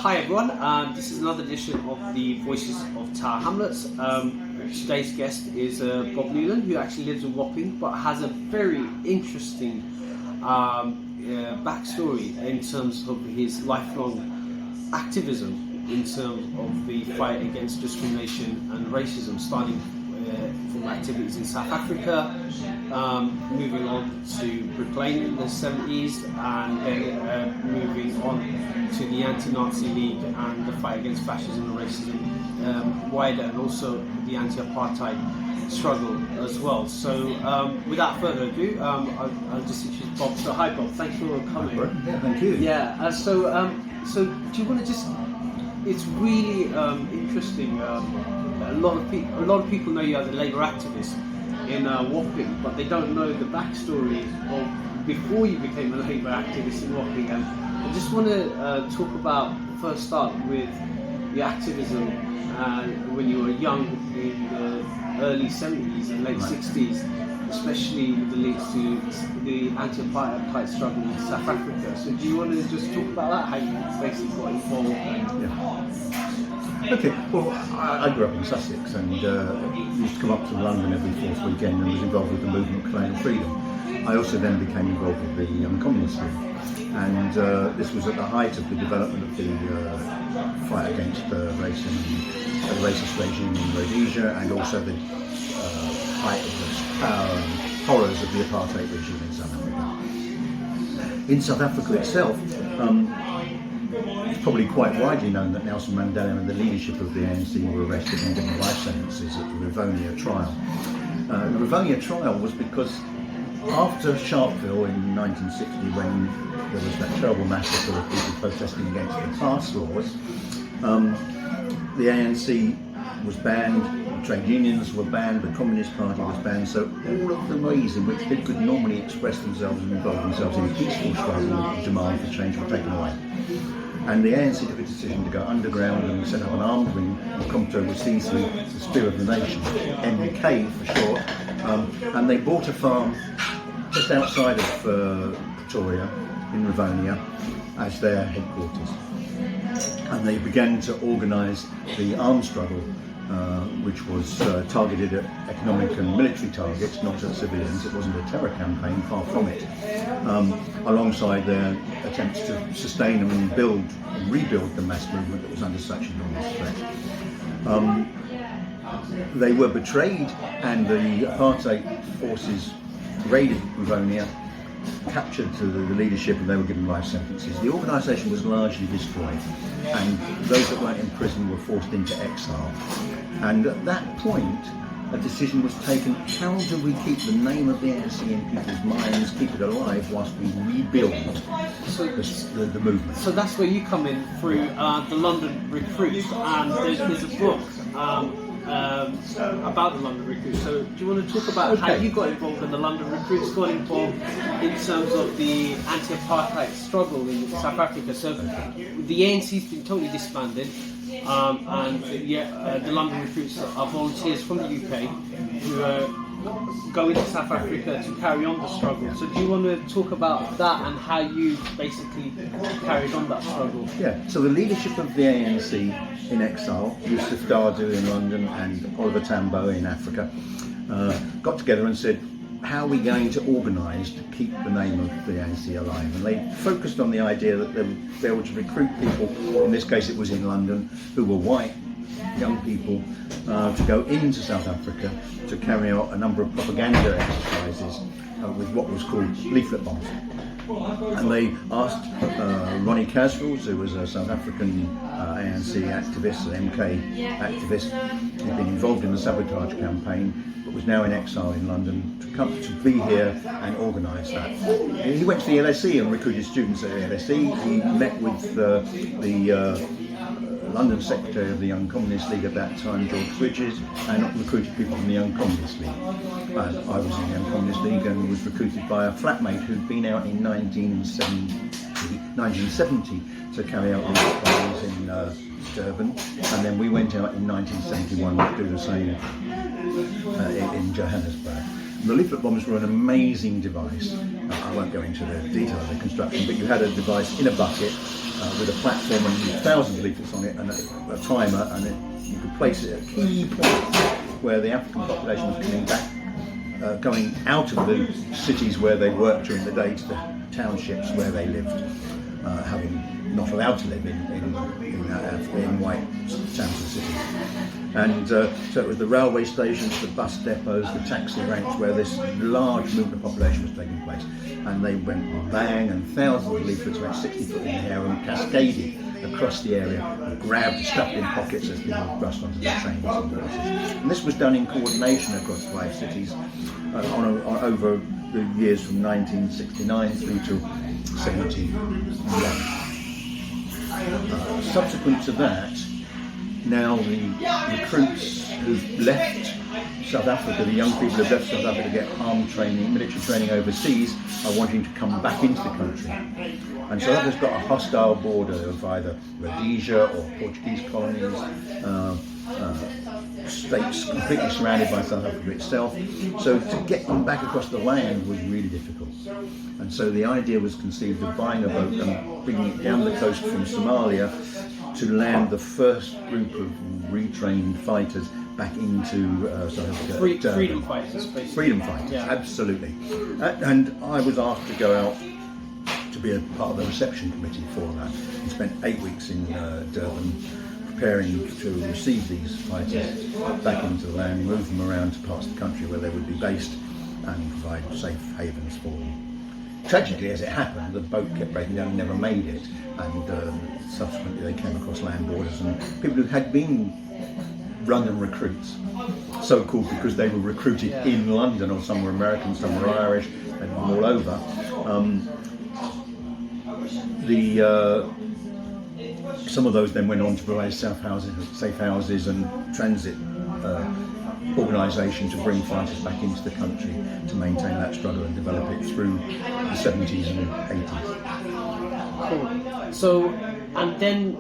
Hi everyone, this is another edition of the Voices of Tower Hamlets. Today's guest is Bob Newland, who actually lives in Wapping, but has a very interesting backstory in terms of his lifelong activism in terms of the fight against discrimination and racism, starting from activities in South Africa, moving on to Brooklyn in the 70s, and then moving on to the Anti-Nazi League and the fight against fascism and racism wider, and also the anti-apartheid struggle as well. So without further ado, I'll just introduce Bob. So hi Bob, thanks for coming. Yeah, thank you. Yeah, so do you want to just, it's really interesting. A lot of people know you as a Labour activist in Wapping, but they don't know the backstory of before you became a Labour activist in Wapping. And I just want to talk about, first start with your activism when you were young in the early 70s and late 60s, especially with the links to the anti-apartheid struggle in South Africa. So do you want to just talk about that, how you basically got involved? Okay, well, I grew up in Sussex and used to come up to London every fourth weekend and was involved with the movement Cllr Freedom. I also then became involved with the Young Communist League, and this was at the height of the development of the fight against racism, the racist regime in Rhodesia, and also the height of the power and horrors of the apartheid regime in South Africa. In South Africa itself, it's probably quite widely known that Nelson Mandela and the leadership of the ANC were arrested and given life sentences at the Rivonia trial. The Rivonia trial was because after Sharpeville in 1960, when there was that terrible massacre of people protesting against the pass laws, the ANC was banned, trade unions were banned, the Communist Party was banned, so all of the ways in which people could normally express themselves and involve themselves in peaceful struggle and demand for change were taken away. And the ANC took a decision to go underground and set up an armed wing of Compto Wesizwe, the Spear of the Nation, MK for short, and they bought a farm just outside of Pretoria in Rivonia as their headquarters. And they began to organise the armed struggle, which was targeted at economic and military targets, not at civilians. It wasn't a terror campaign, far from it, alongside their attempts to sustain and rebuild the mass movement that was under such enormous threat. They were betrayed, and the apartheid forces raided Rivonia, captured the leadership, and they were given life sentences. The organisation was largely destroyed, and those that weren't in prison were forced into exile. And at that point, a decision was taken: how do we keep the name of the ANC in people's minds, keep it alive whilst we rebuild the movement? So that's where you come in through the London Recruits, and there's a book about the London Recruits. So do you want to talk about how you got involved and the London Recruits got involved in terms of the anti-apartheid struggle in South Africa? So the ANC's been totally disbanded, and the London Recruits are volunteers from the UK who go into South Africa to carry on the struggle. So do you want to talk about that and how you basically carried on that struggle? Yeah, so the leadership of the ANC in exile, Yusuf Dardu in London and Oliver Tambo in Africa, got together and said, how are we going to organise to keep the name of the ANC alive? And they focused on the idea that they would be able to recruit people, in this case it was in London, who were white, young people, to go into South Africa to carry out a number of propaganda exercises with what was called leaflet bombs. And they asked Ronnie Caswells, who was a South African ANC activist, an MK activist, who'd been involved in the sabotage campaign, but was now in exile in London, to come to be here and organise that. He went to the LSE and recruited students at the LSE. He met with the London Secretary of the Young Communist League at that time, George Bridges, and recruited people from the Young Communist League. I was in the Young Communist League and was recruited by a flatmate who'd been out in 1970 to carry out these trials in Durban, and then we went out in 1971 to do the same in Johannesburg. The leaflet bombs were an amazing device. I won't go into the detail of the construction, but you had a device in a bucket with a platform and thousands of leaflets on it and a timer, and you could place it at key points where the African population was coming back, going out of the cities where they worked during the day to the townships where they lived, having not allowed to live in white towns and cities. And so it was the railway stations, the bus depots, the taxi ranks where this large movement of population was taking place. And they went bang, and thousands of leaflets went 60 foot in the air and cascaded across the area and grabbed, stuffed in pockets as people rushed onto their trains and buses. And this was done in coordination across 5 cities over the years from 1969 through to 71. Subsequent to that, now the recruits who've left South Africa, the young people who've left South Africa to get armed training, military training overseas, are wanting to come back into the country. And South Africa's got a hostile border of either Rhodesia or Portuguese colonies, states completely surrounded by South Africa itself. So to get them back across the land was really difficult. And so the idea was conceived of buying a boat and bringing it down the coast from Somalia to land the first group of retrained fighters back into South Africa. Freedom fighters, basically. Freedom fighters, yeah. Absolutely. And I was asked to go out to be a part of the reception committee for that, and spent 8 weeks in Durban preparing to receive these fighters back into the land, move them around to parts of the country where they would be based, and provide safe havens for them. Tragically, as it happened, the boat kept breaking down and never made it, and subsequently they came across land borders, and people who had been London recruits, so called because they were recruited in London, or some were American, some were Irish, and all over. Some of those then went on to provide safe houses and transit organisation to bring fighters back into the country to maintain that struggle and develop it through the 70s and 80s. Cool. So, and then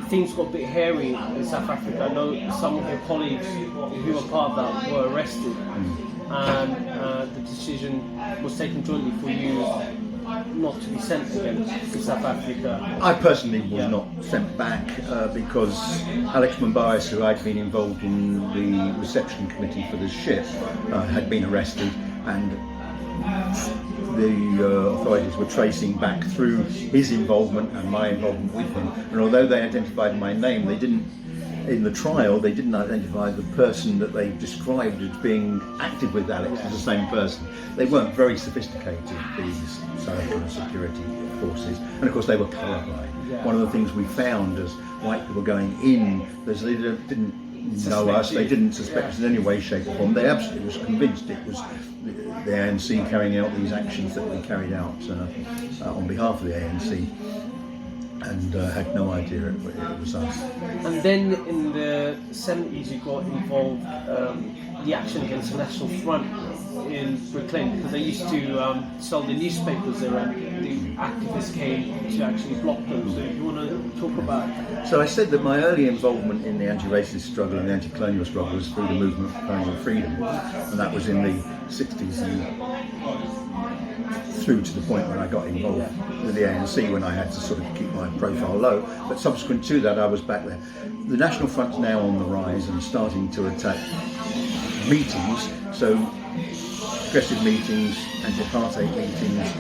things got a bit hairy in South Africa. I know some of your colleagues who were part of that were arrested, and the decision was taken jointly for you not to be sent again to South Africa. I personally was not sent back because Alex Mambayas, who I'd been involved in the reception committee for the ship, had been arrested, and the authorities were tracing back through his involvement and my involvement with him. And although they identified my name, they didn't, in the trial, they didn't identify the person that they described as being active with Alex as the same person. They weren't very sophisticated, these South African security forces, and of course they were colourblind. Yeah. One of the things we found as white people going in, is they didn't know us, they didn't suspect us in any way, shape or form. They absolutely was convinced it was the ANC carrying out these actions that we carried out on behalf of the ANC, and had no idea it was us. And then in the 70s you got involved the action against the National Front in Brooklyn, because they used to sell the newspapers there, and the activists came to actually block them. So you want to talk about that? So I said that my early involvement in the anti-racist struggle and the anti-colonial struggle was through the movement for colonial freedom, and that was in the 60s and through to the point when I got involved with the ANC, when I had to sort of keep my profile low. But subsequent to that, I was back there. The National Front's now on the rise and starting to attack meetings, so progressive meetings, anti-apartheid meetings,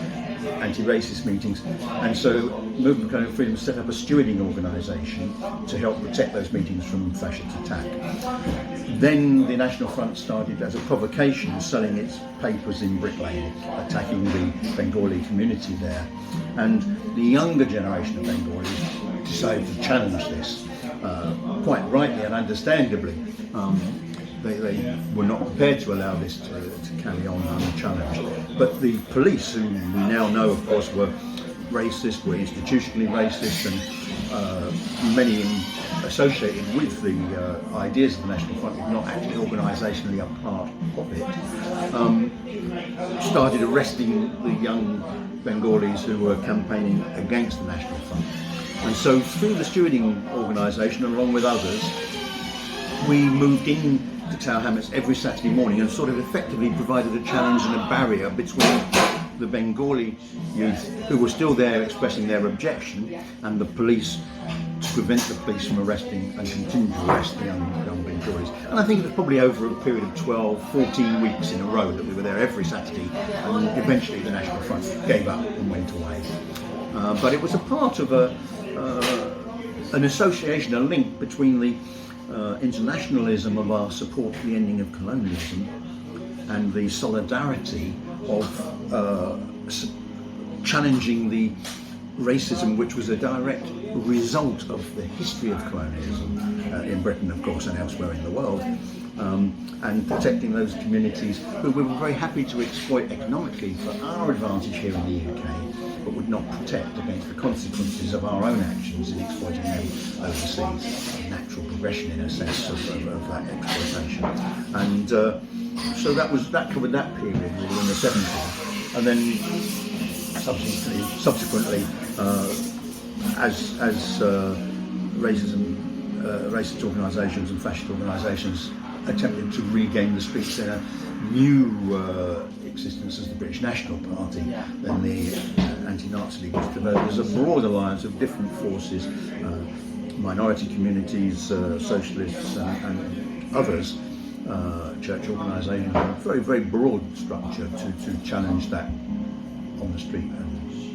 anti-racist meetings, and so Movement for Colonial Freedom set up a stewarding organisation to help protect those meetings from fascist attack. Then the National Front started as a provocation selling its papers in Brick Lane, attacking the Bengali community there, and the younger generation of Bengalis decided to challenge this, quite rightly and understandably. They were not prepared to allow this to carry on unchallenged. But the police, who we now know, of course, were racist, were institutionally racist, and many associated with the ideas of the National Front, if not actually organisationally a part of it, started arresting the young Bengalis who were campaigning against the National Front. And so through the stewarding organisation, along with others, we moved in to Tower Hamlets every Saturday morning and sort of effectively provided a challenge and a barrier between the Bengali youth who were still there expressing their objection and the police, to prevent the police from arresting and continue to arrest the young Bengalis. And I think it was probably over a period of 12, 14 weeks in a row that we were there every Saturday, and eventually the National Front gave up and went away. But it was a part of an association, a link between the internationalism of our support for the ending of colonialism and the solidarity of challenging the racism, which was a direct result of the history of colonialism in Britain, of course, and elsewhere in the world, and protecting those communities who we were very happy to exploit economically for our advantage here in the UK, but would not protect against the consequences of our own actions in exploiting them overseas. A natural progression, in a sense, of that exploitation. And so that covered that period really in the 70s, and then subsequently, as racist organisations and fascist organisations attempted to regain the streets in a new existence as the British National Party, then the anti-Nazi League was developed as a broad alliance of different forces, minority communities, socialists and others, church organisations, a very, very broad structure to challenge that on the street, and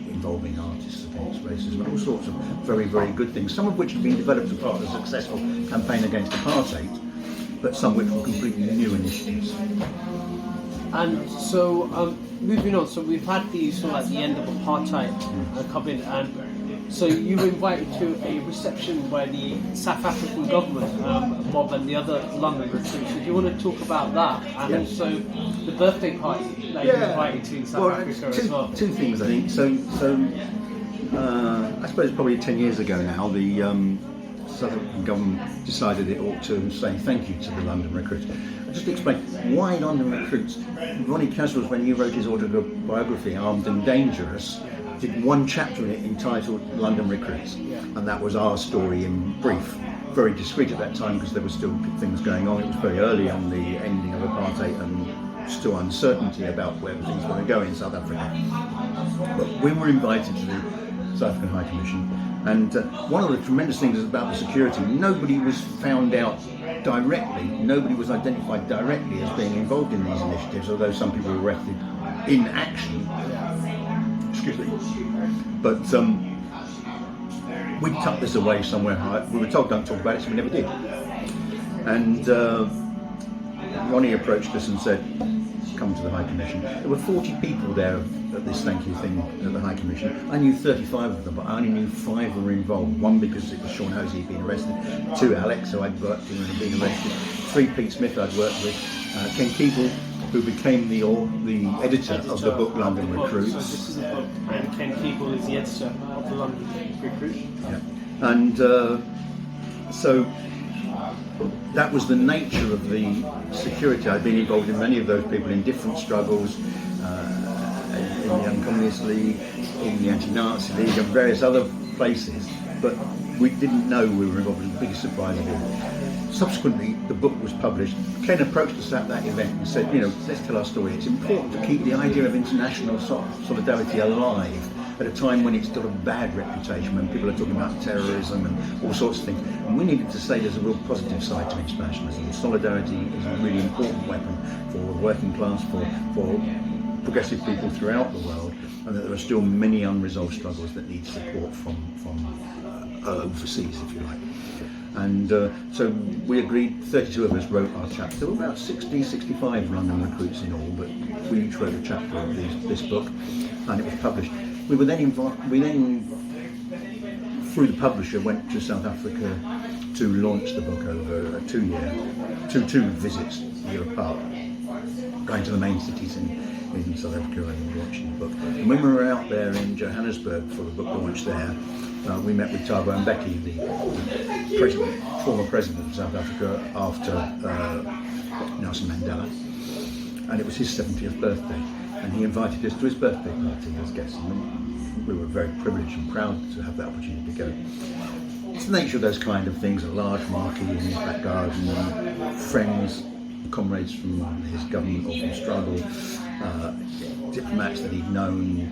involving artists against racism and all sorts of very, very good things, some of which have been developed as part of a successful campaign against apartheid, but some which were completely new initiatives. And so, moving on, so we've had the sort of like the end of apartheid coming, and so you were invited to a reception by the South African government, Bob, and the other London recruits. So do you want to talk about that, and also the birthday party that you were invited to in South Africa as well? Two things, I think. So I suppose probably 10 years ago now, the South African government decided it ought to say thank you to the London recruits. I'll just explain why London recruits. Ronnie Caswell's, when he wrote his autobiography, Armed and Dangerous, did one chapter in it entitled London Recruits, and that was our story in brief. Very discreet at that time because there were still things going on. It was very early on the ending of apartheid and still uncertainty about where things were going to go in South Africa. But we were invited to the South African High Commission, and one of the tremendous things is about the security. Nobody was found out directly, nobody was identified directly as being involved in these initiatives, although some people were arrested in action. Excuse me. But we tucked this away somewhere. We were told don't talk about it, so we never did. And Ronnie approached us and said, come to the High Commission. There were 40 people there at this thank you thing at the High Commission. I knew 35 of them, but I only knew 5 were involved. 1 because it was Sean Hosey who'd been arrested, 2 Alex, who I'd worked with and had been arrested, 3 Pete Smith I'd worked with, Ken Keeble, who became the editor of the book London Recruits. So this is a book, and Ken Keeble is the editor of the London Recruits. Yeah. And so that was the nature of the security. I'd been involved in many of those people in different struggles, in the Young Communist League, in the Anti-Nazi League, and various other places, but we didn't know we were involved. It was the biggest surprise of all. Subsequently, the book was published. Ken approached us at that event and said, let's tell our story. It's important to keep the idea of international solidarity alive at a time when it's got a bad reputation, when people are talking about terrorism and all sorts of things. And we needed to say there's a real positive side to internationalism. Solidarity is a really important weapon for the working class, for progressive people throughout the world, and that there are still many unresolved struggles that need support from overseas, if you like. And so we agreed, 32 of us wrote our chapter. There were about 65 London recruits in all, but we each wrote a chapter of this book, and it was published. We then, through the publisher, went to South Africa to launch the book over a 2 visits a year apart, going to the main cities in South Africa and launching the book. And when we were out there in Johannesburg for the book launch there, we met with Thabo Mbeki, the former president of South Africa after Nelson Mandela, and it was his 70th birthday, and he invited us to his birthday party as guests, and we were very privileged and proud to have that opportunity to go. It's the nature of those kind of things, a large marquee in his back garden, and friends comrades from his government or from struggle, diplomats that he'd known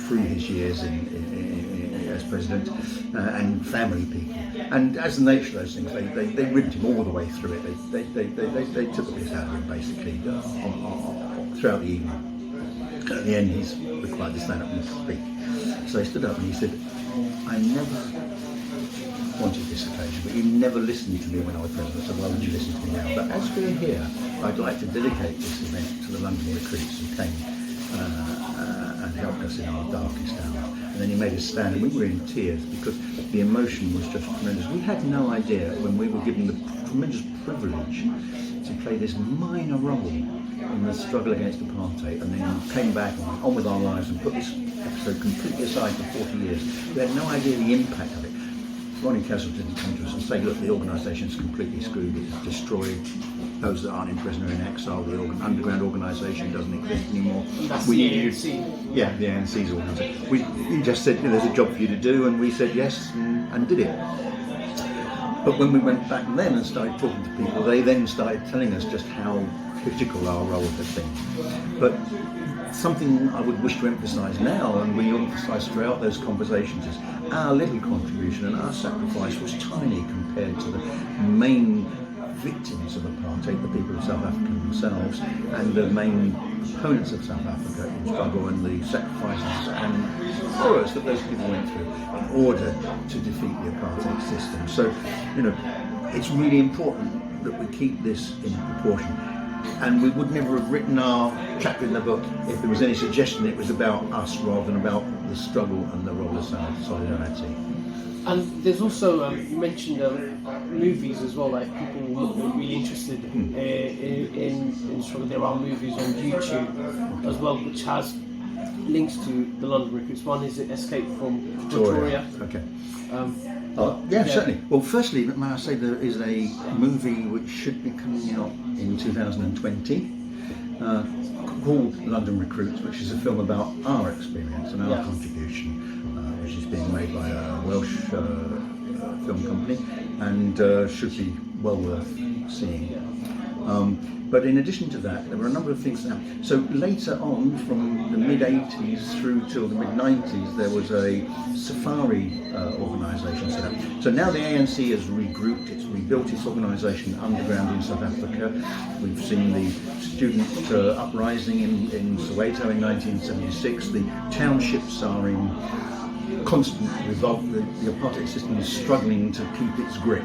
through his years as president, and family people. And as the nature of those things, they ribbed him all the way through it. They took the piss out of him basically throughout the evening. At the end, he's required to stand up and speak. So he stood up and he said, "I never wanted this occasion, but you never listened to me when I was president, so why would you listen to me now? But as we're here, I'd like to dedicate this event to the London recruits who came and helped us in our darkest hour." And then he made us stand, and we were in tears because the emotion was just tremendous. We had no idea when we were given the tremendous privilege to play this minor role in the struggle against apartheid, and then came back and went on with our lives and put this episode completely aside for 40 years. We had no idea the impact of it. Ronnie Castle didn't come to us and say, "Look, the organisation's completely screwed, it's destroyed. Those that aren't in prison are in exile, the underground organisation doesn't exist anymore." That's the ANC. Yeah, the ANC's organisation. He just said, "There's a job for you to do," and we said yes and did it. But when we went back then and started talking to people, they then started telling us just how critical our role had been. But something I would wish to emphasise now, and we emphasise throughout those conversations, is our little contribution and our sacrifice was tiny compared to the main victims of apartheid, the people of South Africa themselves, and the main opponents of South Africa in struggle, and the sacrifices and horrors that those people went through in order to defeat the apartheid system. So, it's really important that we keep this in proportion. And we would never have written our chapter in the book if there was any suggestion it was about us rather than about the struggle and the role of solidarity. And there's also, you mentioned movies as well, like people are really interested in struggle. There are movies on YouTube as well, which has links to the London recruits. One is Escape from Pretoria. Okay. Certainly. Well, firstly, may I say there is a movie which should be coming out in 2020 called London Recruits, which is a film about our experience and our contribution, which is being made by a Welsh film company, and should be well worth seeing. But in addition to that, there were a number of things that happened. So later on, from the mid-80s through till the mid-90s, there was a safari organisation set up. So now the ANC has regrouped, it's rebuilt its organisation underground in South Africa. We've seen the student uprising in Soweto in 1976. The townships are in constant revolt. The apartheid system is struggling to keep its grip.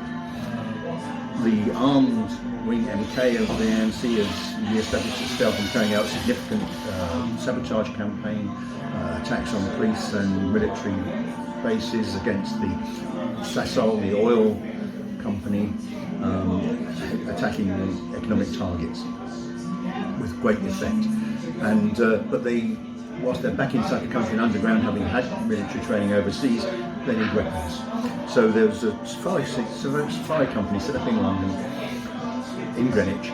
The armed wing MK of the ANC has re-established itself and carrying out significant sabotage campaign, attacks on police and military bases against the Sasol, the oil company, attacking the economic targets with great effect. And but whilst they're back inside the country and underground, having had military training overseas, they need weapons. So there was a safari company set up in London, in Greenwich,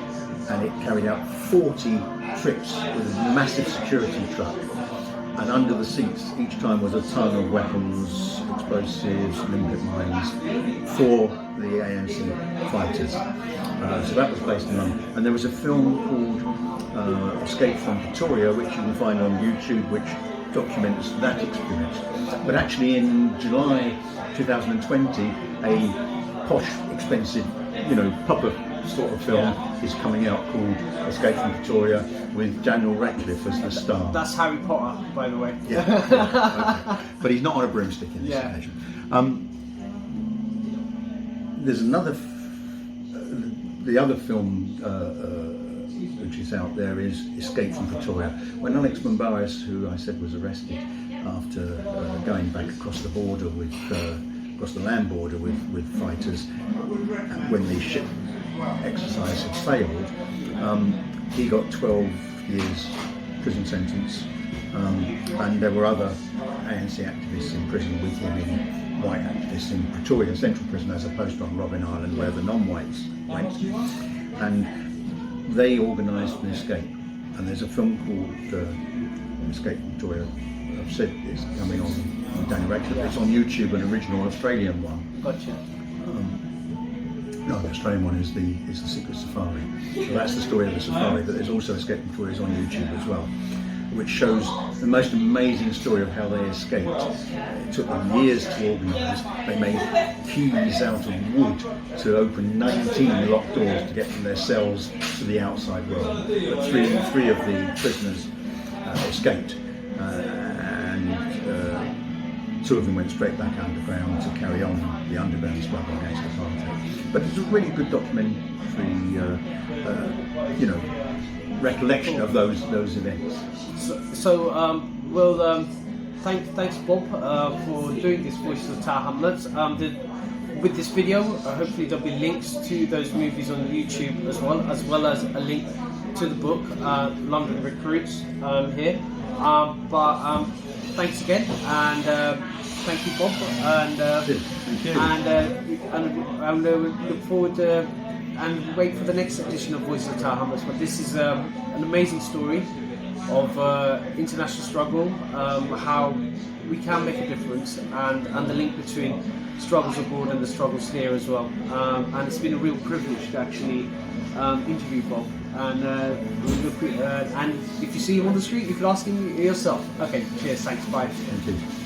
and it carried out 40 trips with a massive security truck. And under the seats, each time was a ton of weapons, explosives, limpet mines for the ANC fighters. So that was based in London. And there was a film called Escape from Pretoria, which you can find on YouTube, which documents that experience. But actually in July 2020, a posh, expensive, proper sort of film is coming out called Escape from Pretoria with Daniel Radcliffe as the star. That's Harry Potter, by the way. Okay. But he's not on a broomstick in this occasion. There's another, the other film which is out there is Escape from Pretoria. When Alex Mumbaris, who I said was arrested after going back across the border with, across the land border with fighters, when the ship exercise had failed, he got 12 years prison sentence, and there were other ANC activists in prison with him, in white activists in Pretoria Central Prison, as opposed to on Robben Island where the non-whites went, and they organised an escape. And there's a film called Escape from Pretoria. I've said it's coming on Daniel Radcliffe. It's on YouTube, an original Australian one. Gotcha. No, the Australian one is the Secret Safari. So that's the story of the safari, but there's also Escape from Tories on YouTube as well, which shows the most amazing story of how they escaped. It took them years to organise. They made keys out of wood to open 19 locked doors to get from their cells to the outside world. But three of the prisoners escaped, and 2 of them went straight back underground to carry on the underground struggle against apartheid. But it's a really good documentary, recollection of those events. Thanks Bob for doing this Voices of Tower Hamlets. With this video, hopefully there'll be links to those movies on YouTube as well as a link to the book, London Recruits, here. Thanks again, and thank you, Bob, and we look forward to and wait for the next edition of Voices of Tower Hamlets. But this is an amazing story of international struggle, how we can make a difference, and the link between struggles abroad and the struggles here as well. And it's been a real privilege to actually interview Bob. And if you see him on the street, you can ask him yourself. Okay, cheers, thanks, bye. Thank you.